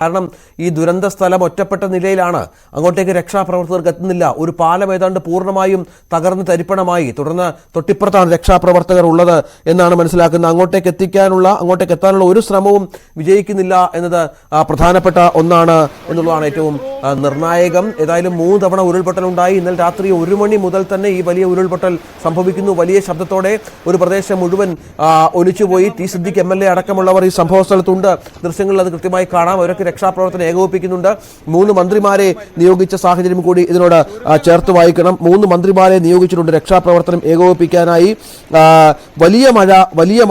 കാരണം ഈ ദുരന്ത സ്ഥലം ഒറ്റപ്പെട്ട നിലയിലാണ്. അങ്ങോട്ടേക്ക് രക്ഷാപ്രവർത്തകർക്ക് എത്തുന്നില്ല. ഒരു പാലം ഏതാണ്ട് പൂർണ്ണമായും തകർന്ന് തരിപ്പണമായി. തുടർന്ന് തൊട്ടിപ്പുറത്താണ് രക്ഷാപ്രവർത്തകർ ഉള്ളത് എന്നാണ് മനസ്സിലാക്കുന്നത്. അങ്ങോട്ടേക്ക് എത്താനുള്ള ഒരു ശ്രമവും വിജയിക്കുന്നില്ല എന്നത് പ്രധാനപ്പെട്ട ഒന്നാണ് എന്നുള്ളതാണ് ഏറ്റവും നിർണായകം. ഏതായാലും 3 തവണ ഉരുൾപൊട്ടലുണ്ടായി. ഇന്നലെ രാത്രി 1 മണി മുതൽ തന്നെ ഈ വലിയ ഉരുൾപൊട്ടൽ സംഭവിക്കുന്നു. വലിയ ശബ്ദത്തോടെ ഒരു പ്രദേശം മുഴുവൻ ഒലിച്ചുപോയി. ടി സിദ്ദിഖ് MLA അടക്കമുള്ളവർ ഈ സംഭവ സ്ഥലത്തുണ്ട്. ദൃശ്യങ്ങളിൽ അത് കൃത്യമായി കാണാം. അവരൊക്കെ രക്ഷാപ്രവർത്തനം ഏകോപിപ്പിക്കുന്നുണ്ട്. 3 മന്ത്രിമാരെ നിയോഗിച്ച സാഹചര്യം കൂടി ഇതിനോട് ചേർത്ത് വായിക്കണം. 3 മന്ത്രിമാരെ നിയോഗിച്ചിട്ടുണ്ട് രക്ഷാപ്രവർത്തനം ഏകോപിപ്പിക്കാനായി. വലിയ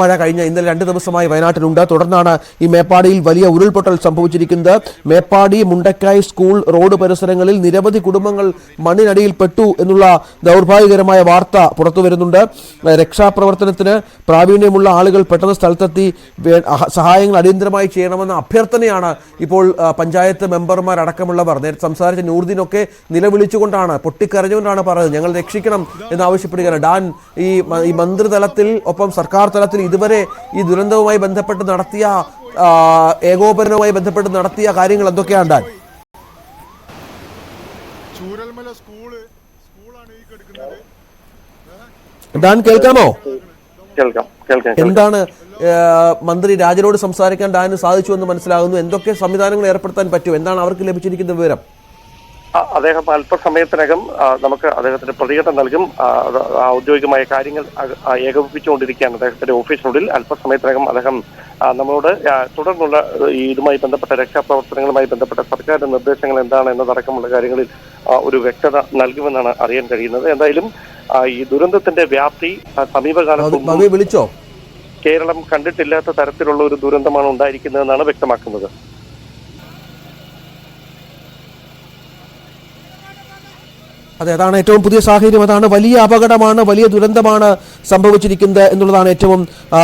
മഴ കഴിഞ്ഞ ഇന്നലെ 2 ദിവസമായി വയനാട്ടിലുണ്ട്. തുടർന്നാണ് ഈ മേപ്പാടിയിൽ വലിയ ഉരുൾപൊട്ടൽ സംഭവിച്ചിരിക്കുന്നത്. മേപ്പാടി മുണ്ടക്കായ് സ്കൂൾ റോഡ് പരിസരങ്ങളിൽ നിരവധി കുടുംബങ്ങൾ മണ്ണിനടിയിൽ പെട്ടു എന്നുള്ള ദൗർഭാഗ്യകരമായ വാർത്ത പുറത്തു വരുന്നുണ്ട്. രക്ഷാപ്രവർത്തനത്തിന് പ്രാവീണ്യമുള്ള ആളുകൾ പെട്ടെന്ന് സ്ഥലത്തെത്തി സഹായങ്ങൾ അടിയന്തരമായി ചെയ്യണമെന്ന അഭ്യർത്ഥനയാണ് ഇപ്പോൾ പഞ്ചായത്ത് മെമ്പർമാരടക്കമുള്ളവർ നേരത്തെ സംസാരിച്ച നൂർദീനൊക്കെ നിലവിളിച്ചുകൊണ്ടാണ്, പൊട്ടിക്കരഞ്ഞുകൊണ്ടാണ് പറഞ്ഞത് ഞങ്ങൾ രക്ഷിക്കണം എന്നാവശ്യപ്പെടുകയാണ്. ഡാൻ, ഈ മന്ത്രിതലത്തിൽ ഒപ്പം സർക്കാർ തലത്തിൽ ഇതുവരെ ഈ ദുരന്തവുമായി ബന്ധപ്പെട്ട് നടത്തിയ ഏകോപനവുമായി ബന്ധപ്പെട്ട് നടത്തിയ കാര്യങ്ങൾ എന്തൊക്കെയാണ് ഡാൻ? ഡാൻ കേൾക്കാമോ? എന്താണ് മന്ത്രി രാജനോട് സംസാരിക്കാൻ ഡാന് സാധിച്ചു എന്ന് മനസ്സിലാകുന്നു. എന്തൊക്കെ സംവിധാനങ്ങൾ ഏർപ്പെടുത്താൻ പറ്റും? എന്താണ് അവർക്ക് ലഭിച്ചിരിക്കുന്ന വിവരം? അദ്ദേഹം അല്പസമയത്തിനകം നമുക്ക് അദ്ദേഹത്തിന് പ്രതികരണം നൽകും. ഔദ്യോഗികമായ കാര്യങ്ങൾ ഏകോപിപ്പിച്ചുകൊണ്ടിരിക്കുകയാണ് അദ്ദേഹത്തിന്റെ ഓഫീസിനുള്ളിൽ. അല്പസമയത്തിനകം അദ്ദേഹം നമ്മളോട് തുടർന്നുള്ള ഇതുമായി ബന്ധപ്പെട്ട രക്ഷാപ്രവർത്തനങ്ങളുമായി ബന്ധപ്പെട്ട സർക്കാരിന്റെ നിർദ്ദേശങ്ങൾ എന്താണ് എന്നതടക്കമുള്ള കാര്യങ്ങളിൽ ഒരു വ്യക്തത നൽകുമെന്നാണ് അറിയാൻ കഴിയുന്നത്. എന്തായാലും ഈ ദുരന്തത്തിന്റെ വ്യാപ്തി സമീപകാലത്ത് വിളിച്ചോ കേരളം കണ്ടിട്ടില്ലാത്ത തരത്തിലുള്ള ഒരു ദുരന്തമാണ് ഉണ്ടായിരിക്കുന്നതെന്നാണ് വ്യക്തമാക്കുന്നത്. അതെ, അതാണ് ഏറ്റവും പുതിയ സാഹചര്യം. അതാണ് വലിയ അപകടമാണ്, വലിയ ദുരന്തമാണ് സംഭവിച്ചിരിക്കുന്നത് എന്നുള്ളതാണ് ഏറ്റവും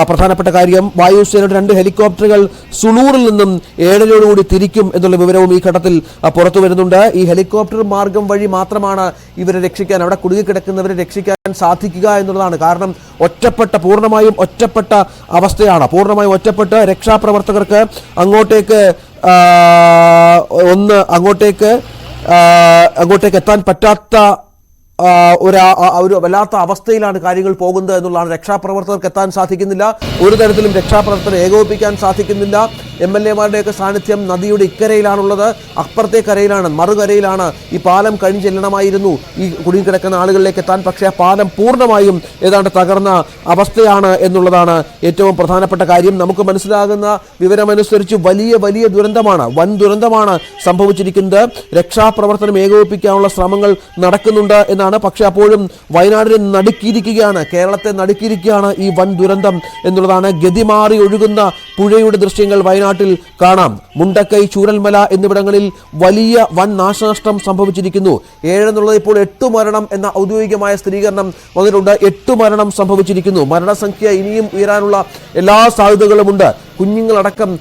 പ്രധാനപ്പെട്ട കാര്യം. വായുസേനയുടെ 2 ഹെലികോപ്റ്ററുകൾ സുളൂറിൽ നിന്നും 7:30 തിരിക്കും എന്നുള്ള വിവരവും ഈ ഘട്ടത്തിൽ പുറത്തു വരുന്നുണ്ട്. ഈ ഹെലികോപ്റ്റർ മാർഗം വഴി മാത്രമാണ് ഇവരെ രക്ഷിക്കാൻ, അവിടെ കുടുങ്ങിക്കിടക്കുന്നവരെ രക്ഷിക്കാൻ സാധിക്കുക എന്നുള്ളതാണ്. കാരണം പൂർണ്ണമായും ഒറ്റപ്പെട്ട അവസ്ഥയാണ്. പൂർണ്ണമായും ഒറ്റപ്പെട്ട് രക്ഷാപ്രവർത്തകർക്ക് അങ്ങോട്ടേക്ക് എത്താൻ പറ്റാത്ത ഒരു വല്ലാത്ത അവസ്ഥയിലാണ് കാര്യങ്ങൾ പോകുന്നത് എന്നുള്ളതാണ്. രക്ഷാപ്രവർത്തകർക്ക് എത്താൻ സാധിക്കുന്നില്ല. ഒരു തരത്തിലും രക്ഷാപ്രവർത്തനം ഏകോപിപ്പിക്കാൻ സാധിക്കുന്നില്ല. MLA-മാരുടെയൊക്കെ സാന്നിധ്യം നദിയുടെ ഇക്കരയിലാണുള്ളത്. അപ്പുറത്തെ കരയിലാണ്, മറുകരയിലാണ്. ഈ പാലം കഴിഞ്ഞ് ചെല്ലണമായിരുന്നു ഈ കുടുങ്ങിക്കിടക്കുന്ന ആളുകളിലേക്ക് എത്താൻ. പക്ഷേ ആ പാലം പൂർണ്ണമായും ഏതാണ്ട് തകർന്ന അവസ്ഥയാണ് എന്നുള്ളതാണ് ഏറ്റവും പ്രധാനപ്പെട്ട കാര്യം. നമുക്ക് മനസ്സിലാകുന്ന വിവരമനുസരിച്ച് വലിയ ദുരന്തമാണ്, വൻ ദുരന്തമാണ് സംഭവിച്ചിരിക്കുന്നത്. രക്ഷാപ്രവർത്തനം ഏകോപിപ്പിക്കാനുള്ള ശ്രമങ്ങൾ നടക്കുന്നുണ്ട് എന്നാണ്. പക്ഷെ അപ്പോഴും വയനാടിനെ നടുക്കിയിരിക്കുകയാണ്, കേരളത്തെ നടുക്കിയിരിക്കുകയാണ് ഈ വൻ ദുരന്തം എന്നുള്ളതാണ്. ഗതിമാറി ഒഴുകുന്ന പുഴയുടെ ദൃശ്യങ്ങൾ വയനാട്ടിൽ കാണാം. മുണ്ടക്കൈ, ചൂരൽമല എന്നിവിടങ്ങളിൽ വൻ നാശനഷ്ടം സംഭവിച്ചിരിക്കുന്നു. 7 എന്നുള്ളത് ഇപ്പോൾ 8 മരണം എന്ന ഔദ്യോഗികമായ സ്ഥിരീകരണം വന്നിട്ടുണ്ട്. 8 മരണം സംഭവിച്ചിരിക്കുന്നു. മരണസംഖ്യ ഇനിയും ഉയരാനുള്ള എല്ലാ സാധ്യതകളുമുണ്ട്. കുഞ്ഞുങ്ങളടക്കം